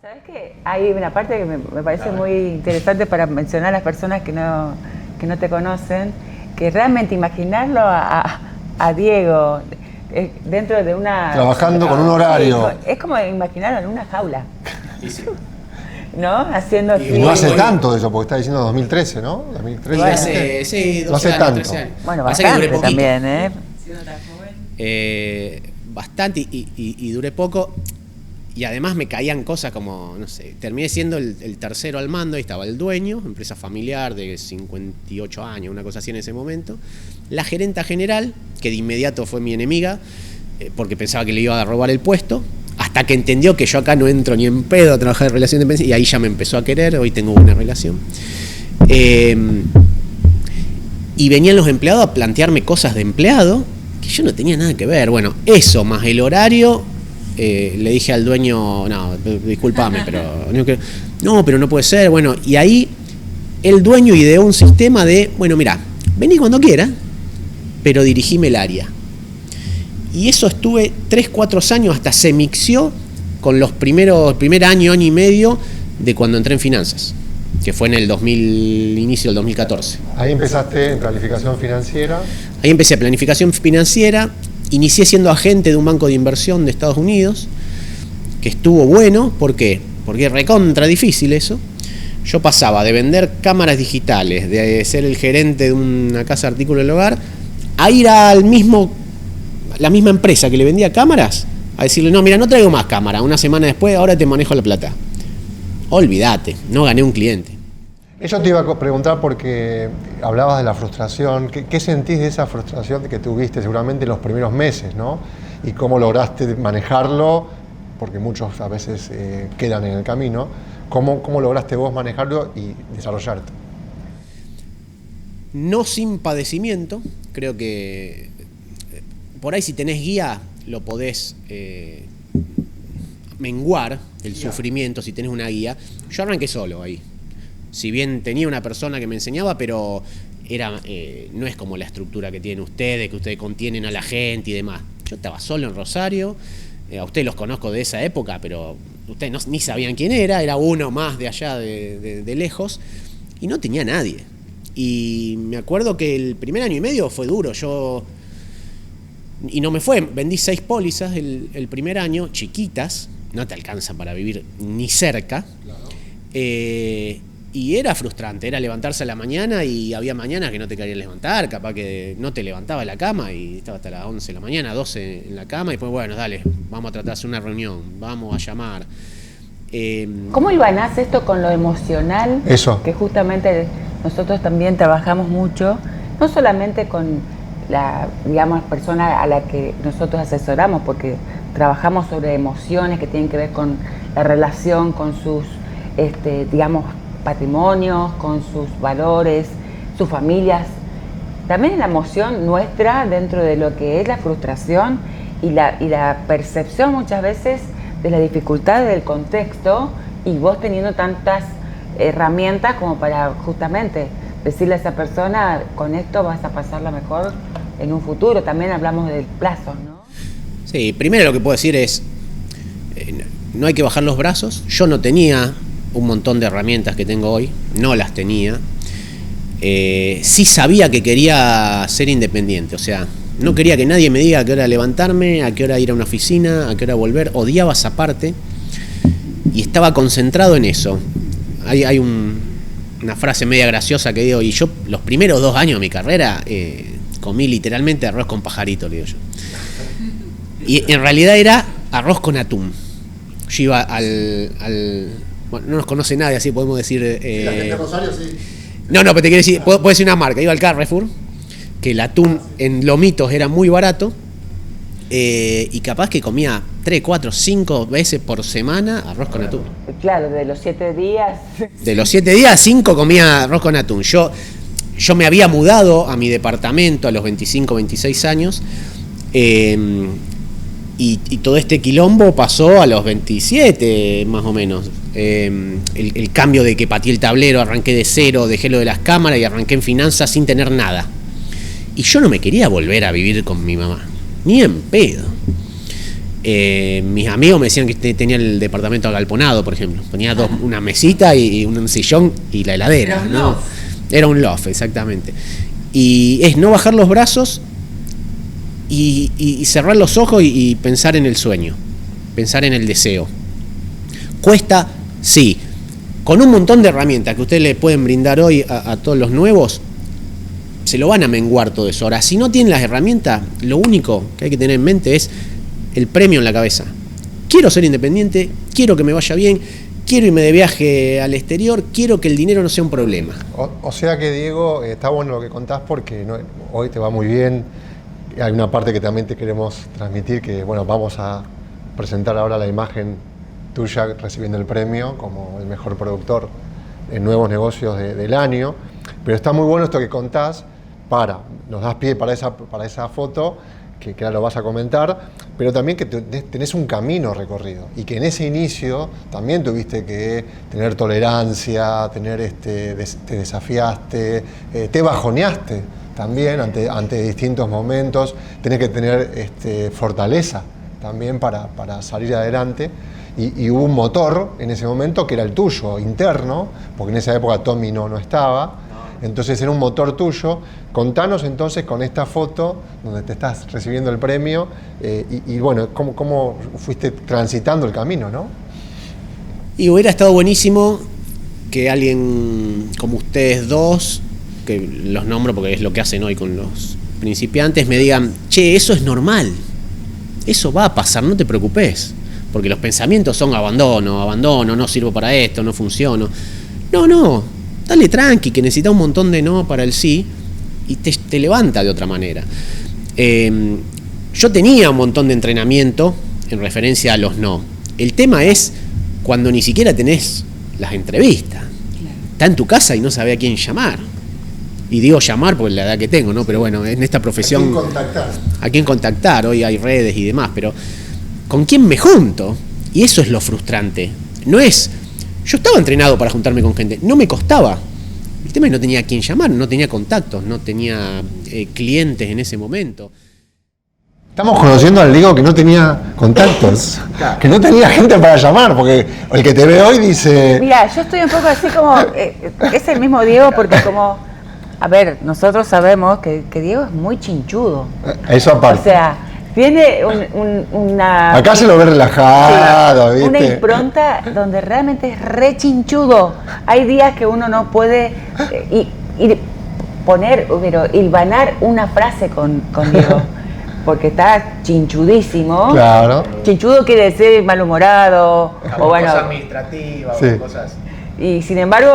¿Sabes qué? Hay una parte que me parece muy interesante para mencionar a las personas que no te conocen, que realmente imaginarlo a Diego dentro de una... Trabajando con un horario. Sí, es como imaginarlo en una jaula. ¿No? Haciendo así. Y no hace tanto eso, porque está diciendo 2013, ¿no? 2013. Bueno, sí, 12 no hace años, tanto. 13 años. Bueno, Pasa que duré bastante poquito. también, Bastante y duré poco. Y además me caían cosas como, no sé, terminé siendo el tercero al mando, ahí estaba el dueño, empresa familiar de 58 años, una cosa así en ese momento. La gerenta general, que de inmediato fue mi enemiga, porque pensaba que le iba a robar el puesto, hasta que entendió que yo acá no entro ni en pedo a trabajar en relación de dependencia, y ahí ya me empezó a querer, hoy tengo buena relación. Y venían los empleados a plantearme cosas de empleado que yo no tenía nada que ver. Bueno, eso más el horario, le dije al dueño, no, discúlpame, pero no, pero no puede ser. Bueno, y ahí el dueño ideó un sistema de, bueno, mira, vení cuando quiera, pero dirigime el área. Y eso estuve 3-4 años, hasta se mixió con el primer año y medio de cuando entré en finanzas, que fue en el inicio del 2014. Ahí empezaste en planificación financiera. Ahí empecé planificación financiera, inicié siendo agente de un banco de inversión de Estados Unidos, que estuvo bueno. ¿Por qué? Porque es recontra difícil eso. Yo pasaba de vender cámaras digitales, de ser el gerente de una casa de artículos del hogar, a ir la misma empresa que le vendía cámaras, a decirle, no, mira, no traigo más cámara, una semana después, ahora te manejo la plata. Olvídate, no gané un cliente. Yo te iba a preguntar porque hablabas de la frustración. ¿Qué sentís de esa frustración que tuviste seguramente en los primeros meses, ¿no? Y cómo lograste manejarlo porque muchos a veces quedan en el camino. ¿Cómo lograste vos manejarlo y desarrollarte? No sin padecimiento, creo que por ahí si tenés guía lo podés menguar el sufrimiento si tenés una guía. Yo arranqué solo ahí. Si bien tenía una persona que me enseñaba, pero no es como la estructura que tienen ustedes, que ustedes contienen a la gente y demás. Yo estaba solo en Rosario, a ustedes los conozco de esa época, pero ustedes ni sabían quién era uno más de allá de lejos, y no tenía nadie. Y me acuerdo que el primer año y medio fue duro, y no me fue, vendí 6 pólizas el primer año, chiquitas, no te alcanzan para vivir ni cerca. Claro. Y era frustrante, era levantarse a la mañana y había mañanas que no te querías levantar, capaz que no te levantaba de la cama y estaba hasta las 11 de la mañana, 12 en la cama, y después, bueno, dale, vamos a tratar de hacer una reunión, vamos a llamar. ¿Cómo hilvanás esto con lo emocional? Eso. Que justamente nosotros también trabajamos mucho, no solamente con la, digamos, persona a la que nosotros asesoramos, porque trabajamos sobre emociones que tienen que ver con la relación con sus, digamos, patrimonios, con sus valores, sus familias. También la emoción nuestra dentro de lo que es la frustración y la percepción muchas veces de las dificultades del contexto, y vos teniendo tantas herramientas como para justamente decirle a esa persona, con esto vas a pasarla mejor en un futuro. También hablamos del plazo, ¿no? Sí, primero lo que puedo decir es, no hay que bajar los brazos. Yo no tenía un montón de herramientas que tengo hoy, no las tenía. Sí sabía que quería ser independiente, o sea, no quería que nadie me diga a qué hora levantarme, a qué hora ir a una oficina, a qué hora volver. Odiaba esa parte y estaba concentrado en eso. Hay una frase media graciosa que digo, y yo los primeros 2 años de mi carrera comí literalmente arroz con pajarito, le digo yo. Y en realidad era arroz con atún. Yo iba bueno, no nos conoce nadie, así podemos decir. La gente de Rosario, sí. No, pero te quiero decir, puedo decir una marca. Iba al Carrefour, que el atún en lomitos era muy barato, y capaz que comía 3, 4, 5 veces por semana arroz con atún. Claro, de los 7 días. De los 7 días, 5 comía arroz con atún. Yo me había mudado a mi departamento a los 25, 26 años, y todo este quilombo pasó a los 27, más o menos. El cambio de que pateé el tablero, arranqué de cero, dejé lo de las cámaras y arranqué en finanzas sin tener nada. Y yo no me quería volver a vivir con mi mamá, ni en pedo. Mis amigos me decían que tenía el departamento agalponado, por ejemplo. Tenía una mesita y un sillón y la heladera, ¿no? Era un loft, exactamente. Y es no bajar los brazos y cerrar los ojos y pensar en el sueño, pensar en el deseo. Cuesta, sí. Con un montón de herramientas que ustedes le pueden brindar hoy a todos los nuevos, se lo van a menguar todo eso. Ahora, si no tienen las herramientas, lo único que hay que tener en mente es el premio en la cabeza. Quiero ser independiente, quiero que me vaya bien, quiero irme de viaje al exterior, quiero que el dinero no sea un problema. O sea que, Diego, está bueno lo que contás porque hoy te va muy bien. Hay una parte que también te queremos transmitir, que bueno, vamos a presentar ahora la imagen tuya recibiendo el premio como el mejor productor en nuevos negocios del año. Pero está muy bueno esto que contás, nos das pie para esa foto, que claro, lo vas a comentar, pero también que tenés un camino recorrido y que en ese inicio también tuviste que tener tolerancia, te desafiaste, te bajoneaste también ante distintos momentos, tenés que tener fortaleza también para salir adelante. Y hubo un motor en ese momento que era el tuyo, interno, porque en esa época Tommy no estaba. Entonces era un motor tuyo. Contanos entonces con esta foto donde te estás recibiendo el premio y bueno, cómo fuiste transitando el camino, ¿no? Y hubiera estado buenísimo que alguien como ustedes dos, que los nombro porque es lo que hacen hoy con los principiantes, me digan, che, eso es normal, eso va a pasar, no te preocupes, porque los pensamientos son abandono, no sirvo para esto, no funciono. No, dale tranqui, que necesitas un montón de no para el sí y te levanta de otra manera. Yo tenía un montón de entrenamiento en referencia a los no. El tema es cuando ni siquiera tenés las entrevistas. Está en tu casa y no sabe a quién llamar. Y digo llamar por la edad que tengo, ¿no? Pero bueno, en esta profesión... ¿A quién contactar? ¿A quién contactar? Hoy hay redes y demás, pero ¿con quién me junto? Y eso es lo frustrante. No es... Yo estaba entrenado para juntarme con gente, no me costaba. El tema es que no tenía a quién llamar, no tenía contactos, no tenía clientes en ese momento. Estamos conociendo al Diego que no tenía contactos, que no tenía gente para llamar, porque el que te ve hoy dice... Mira, yo estoy un poco así como... es el mismo Diego porque como... A ver, nosotros sabemos que Diego es muy chinchudo. Eso aparte. O sea, tiene una... Acá se lo ve relajado, sí, ¿viste? Una impronta donde realmente es re chinchudo. Hay días que uno no puede hilvanar una frase con Diego. Porque está chinchudísimo. Claro. Chinchudo quiere decir malhumorado. O bueno, cosas administrativas, sí. Cosas... Y sin embargo,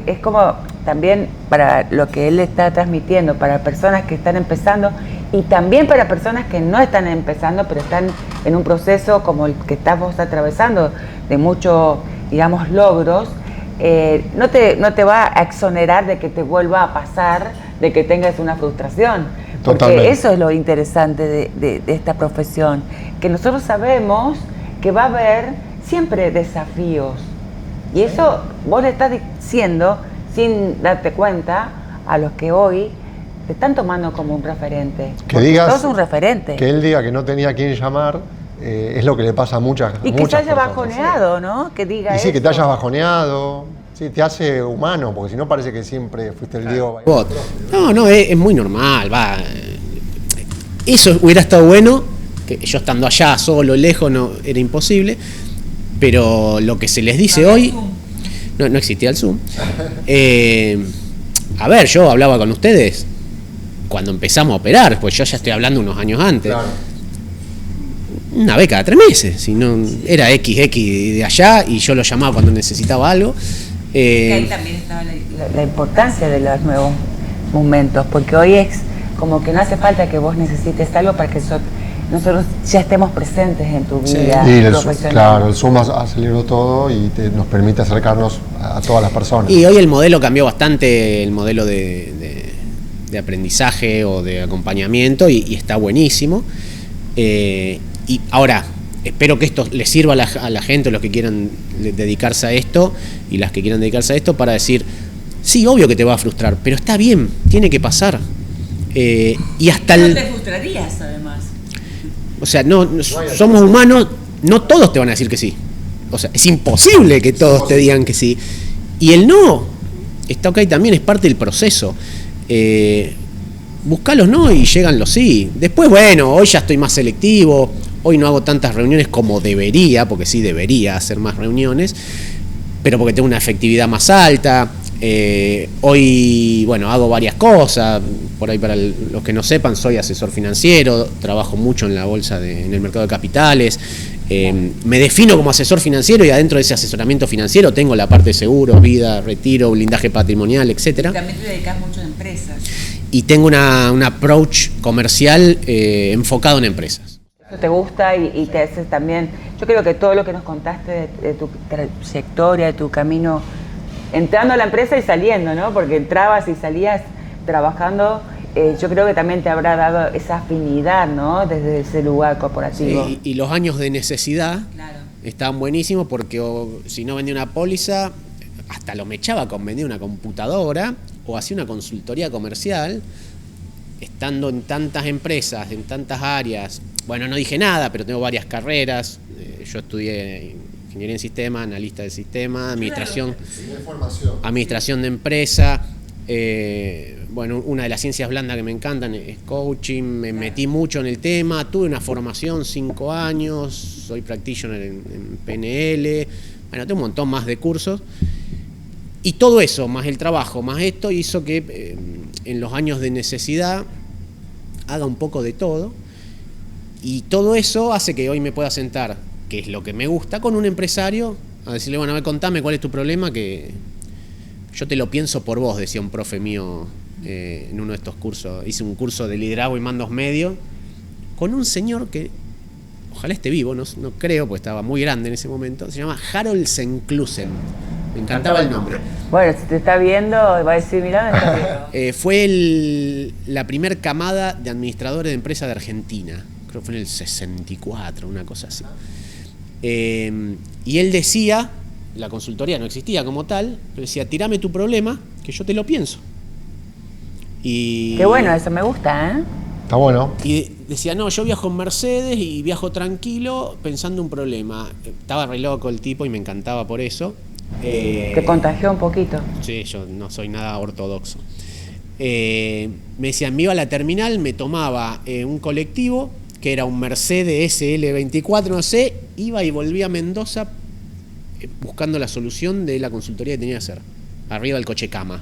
es como también para lo que él está transmitiendo, para personas que están empezando y también para personas que no están empezando, pero están en un proceso como el que estamos atravesando, de muchos, digamos, logros, no te va a exonerar de que te vuelva a pasar, de que tengas una frustración. Totalmente. Porque eso es lo interesante de esta profesión, que nosotros sabemos que va a haber siempre desafíos. Y eso vos le estás diciendo, sin darte cuenta, a los que hoy te están tomando como un referente. Que digas, sos un referente. que él diga que no tenía a quién llamar, es lo que le pasa a muchas personas. Y que te haya bajoneado, ¿no? Que diga Y sí, eso. que te hayas bajoneado, sí, te hace humano, porque si no parece que siempre fuiste el Diego. No, es muy normal, va. Eso hubiera estado bueno, que yo estando allá, solo, lejos, no era imposible. Pero lo que se les dice hoy, no existía el Zoom. A ver, yo hablaba con ustedes cuando empezamos a operar, pues yo ya estoy hablando unos años antes. Claro. Una vez cada 3 meses, si no, era XX de allá y yo lo llamaba cuando necesitaba algo. Ahí también estaba la importancia de los nuevos momentos, porque hoy es como que no hace falta que vos necesites algo para que nosotros ya estemos presentes en tu vida profesional. Claro, el Zoom aceleró todo y nos permite acercarnos a todas las personas. Y hoy el modelo cambió bastante, el modelo de aprendizaje o de acompañamiento, y está buenísimo. Y ahora, espero que esto les sirva a la gente, los que quieran dedicarse a esto y las que quieran dedicarse a esto, para decir, sí, obvio que te va a frustrar, pero está bien, tiene que pasar. Y hasta no te frustrarías, además. O sea, somos humanos, no todos te van a decir que sí. O sea, es imposible que todos te digan que sí. Y el no está ok, también es parte del proceso. Buscá los no y llegan los sí. Después, bueno, hoy ya estoy más selectivo, hoy no hago tantas reuniones como debería, porque sí debería hacer más reuniones, pero porque tengo una efectividad más alta. Hoy, bueno, hago varias cosas. Por ahí, para los que no sepan, soy asesor financiero, trabajo mucho en la bolsa, en el mercado de capitales. Me defino como asesor financiero y adentro de ese asesoramiento financiero tengo la parte de seguros, vida, retiro, blindaje patrimonial, etcétera. También te dedicas mucho a empresas. Y tengo un approach comercial enfocado en empresas. Eso te gusta y te hace también... Yo creo que todo lo que nos contaste de tu trayectoria, de tu camino, entrando a la empresa y saliendo, ¿no? Porque entrabas y salías trabajando, yo creo que también te habrá dado esa afinidad, ¿no? Desde ese lugar corporativo. Sí, y los años de necesidad Claro. estaban buenísimos porque si no vendía una póliza, hasta lo me echaba con vender una computadora o hacía una consultoría comercial, estando en tantas empresas, en tantas áreas. Bueno, no dije nada, pero tengo varias carreras. Yo estudié ingeniería en sistema, analista de sistema, administración de empresa. Bueno, una de las ciencias blandas que me encantan es coaching. Me metí mucho en el tema, tuve una formación 5 años, soy practitioner en PNL. Bueno, tengo un montón más de cursos. Y todo eso, más el trabajo, más esto, hizo que en los años de necesidad haga un poco de todo. Y todo eso hace que hoy me pueda sentar, que es lo que me gusta, con un empresario, a decirle, bueno, a ver, contame cuál es tu problema, que yo te lo pienso por vos, decía un profe mío en uno de estos cursos. Hice un curso de liderazgo y mandos medios con un señor que ojalá esté vivo, no creo, porque estaba muy grande en ese momento, se llama Harold Senklusen. Me encantaba el nombre. Bueno, si te está viendo, va a decir, mirá, me está viendo. Fue la primer camada de administradores de empresas de Argentina. Creo que fue en el 64, una cosa así. Y él decía, la consultoría no existía como tal, pero decía, tirame tu problema, que yo te lo pienso. Y Qué bueno, eso me gusta, ¿eh? Está bueno. Y decía, no, yo viajo en Mercedes y viajo tranquilo pensando un problema. Estaba re loco el tipo y me encantaba por eso. Te contagió un poquito. Sí, yo no soy nada ortodoxo. Me decían, me iba a la terminal, me tomaba un colectivo, que era un Mercedes SL24, no sé, iba y volvía a Mendoza buscando la solución de la consultoría que tenía que hacer. Arriba del coche cama.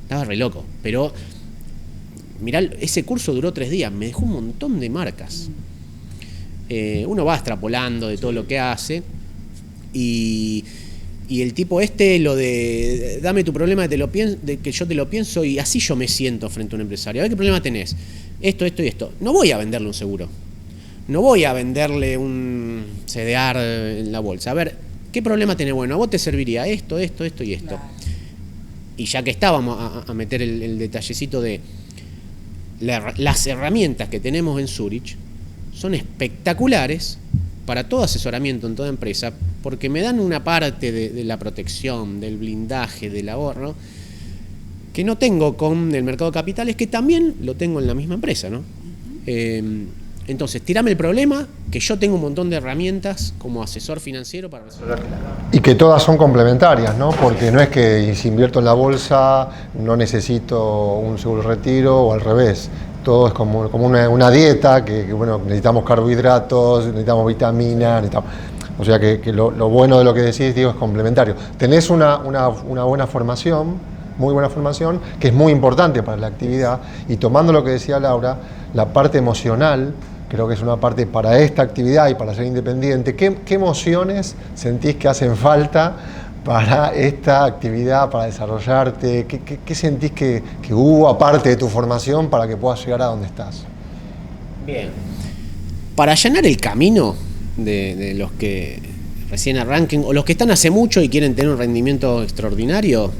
Estaba re loco, pero mirá, ese curso duró 3 días, me dejó un montón de marcas. Uno va extrapolando de todo lo que hace y el tipo lo de dame tu problema de que yo te lo pienso y así yo me siento frente a un empresario. A ver qué problema tenés. Esto y esto. No voy a venderle un seguro. No voy a venderle un CDR en la bolsa. A ver, ¿qué problema tenés? Bueno, a vos te serviría esto y esto. Claro. Y ya que estábamos a meter el detallecito de las herramientas que tenemos en Zurich, son espectaculares para todo asesoramiento en toda empresa, porque me dan una parte de la protección, del blindaje, del ahorro, que no tengo con el mercado de capitales, que también lo tengo en la misma empresa, ¿no? Entonces, tirame el problema, que yo tengo un montón de herramientas como asesor financiero para resolverlo. Y que todas son complementarias, ¿no? Porque no es que si invierto en la bolsa no necesito un seguro de retiro o al revés. Todo es como una dieta, que bueno, necesitamos carbohidratos, necesitamos vitaminas, o sea que lo bueno de lo que decís, digo, es complementario. Tenés una buena formación, muy buena formación, que es muy importante para la actividad, y tomando lo que decía Laura, la parte emocional, creo que es una parte para esta actividad y para ser independiente. ¿Qué emociones sentís que hacen falta para esta actividad, para desarrollarte? ¿Qué sentís que hubo aparte de tu formación para que puedas llegar a donde estás? Bien. Para allanar el camino de los que recién arranquen o los que están hace mucho y quieren tener un rendimiento extraordinario,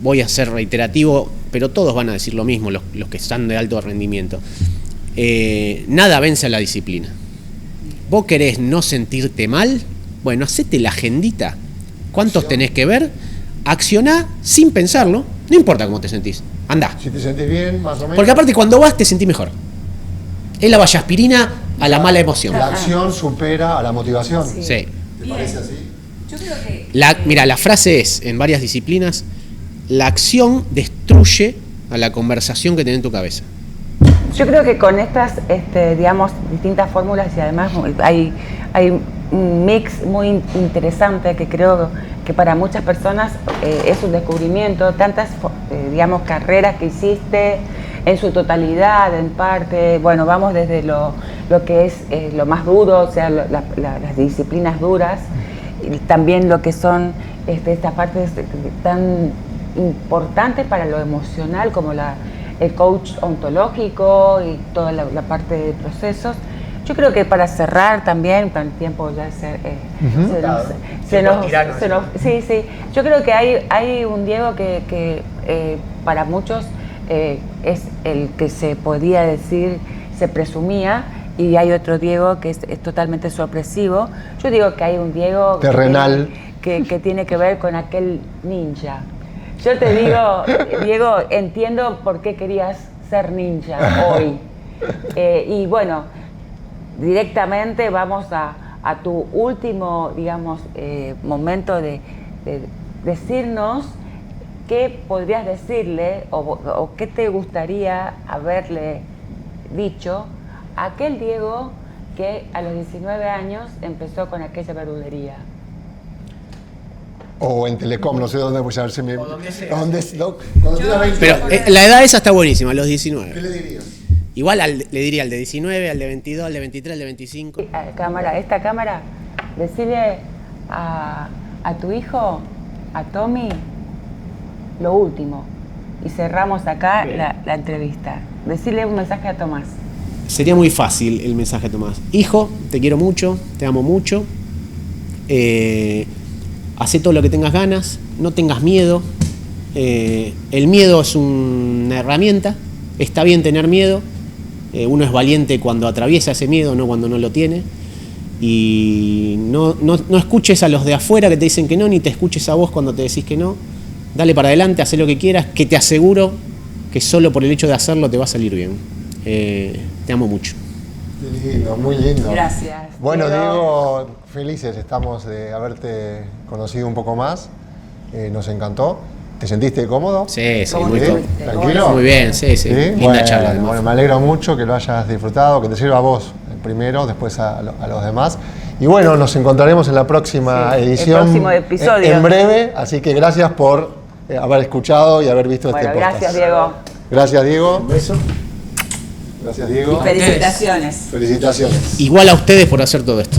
voy a ser reiterativo, pero todos van a decir lo mismo, los que están de alto rendimiento. Nada vence a la disciplina. Vos querés no sentirte mal, bueno, hacete la agendita. ¿Cuántos tenés que ver? Accioná sin pensarlo, no importa cómo te sentís, andá. Si te sentís bien, más o menos. Porque aparte cuando vas te sentís mejor. Es la vallaspirina a la mala emoción. La acción supera a la motivación. Sí. ¿Te parece así? Yo creo que... Mira, la frase es, en varias disciplinas, la acción destruye a la conversación que tenés en tu cabeza. Yo creo que con estas, digamos, distintas fórmulas y además hay un mix muy interesante que creo que para muchas personas es un descubrimiento, tantas, digamos, carreras que hiciste en su totalidad, en parte, bueno, vamos desde lo que es lo más duro, o sea, las disciplinas duras, y también lo que son estas partes tan importantes para lo emocional como el coach ontológico y toda la parte de procesos. Yo creo que para cerrar también, para el tiempo ya sí. Yo creo que hay un Diego que para muchos es el que se podía decir, se presumía, y hay otro Diego que es totalmente sorpresivo. Yo digo que hay un Diego terrenal que tiene que ver con aquel ninja. Yo te digo, Diego, entiendo por qué querías ser ninja hoy. Y bueno, directamente vamos a tu último, digamos, momento de decirnos qué podrías decirle o qué te gustaría haberle dicho a aquel Diego que a los 19 años empezó con aquella verdulería. O en Telecom, no sé dónde, pues a ver si me... Pero la edad esa está buenísima, los 19. ¿Qué le dirías? Igual le diría al de 19, al de 22, al de 23, al de 25. Esta cámara, decirle a tu hijo, a Tommy, lo último. Y cerramos acá la entrevista. Decirle un mensaje a Tomás. sería muy fácil el mensaje, Tomás. Hijo, te quiero mucho, te amo mucho. Hacé todo lo que tengas ganas, no tengas miedo. El miedo es una herramienta, está bien tener miedo. Uno es valiente cuando atraviesa ese miedo, no cuando no lo tiene. Y no escuches a los de afuera que te dicen que no, ni te escuches a vos cuando te decís que no. Dale para adelante, haz lo que quieras, que te aseguro que solo por el hecho de hacerlo te va a salir bien. Te amo mucho. Qué lindo, muy lindo. Gracias. Bueno, Diego, felices estamos de haberte conocido un poco más. Nos encantó. ¿Te sentiste cómodo? Sí, ¿Cómo muy te cómodo. sentiste? ¿Tranquilo? Muy bien, sí. Linda Bueno, charla, además. bueno, me alegro mucho que lo hayas disfrutado, que te sirva a vos primero, después a los demás. Y bueno, nos encontraremos en la próxima Sí, el edición. próximo episodio. En breve, así que gracias por haber escuchado y haber visto Bueno, este podcast. gracias, Diego. Gracias, Diego. Un beso. Gracias, Diego. Felicitaciones. Felicitaciones. Igual a ustedes por hacer todo esto.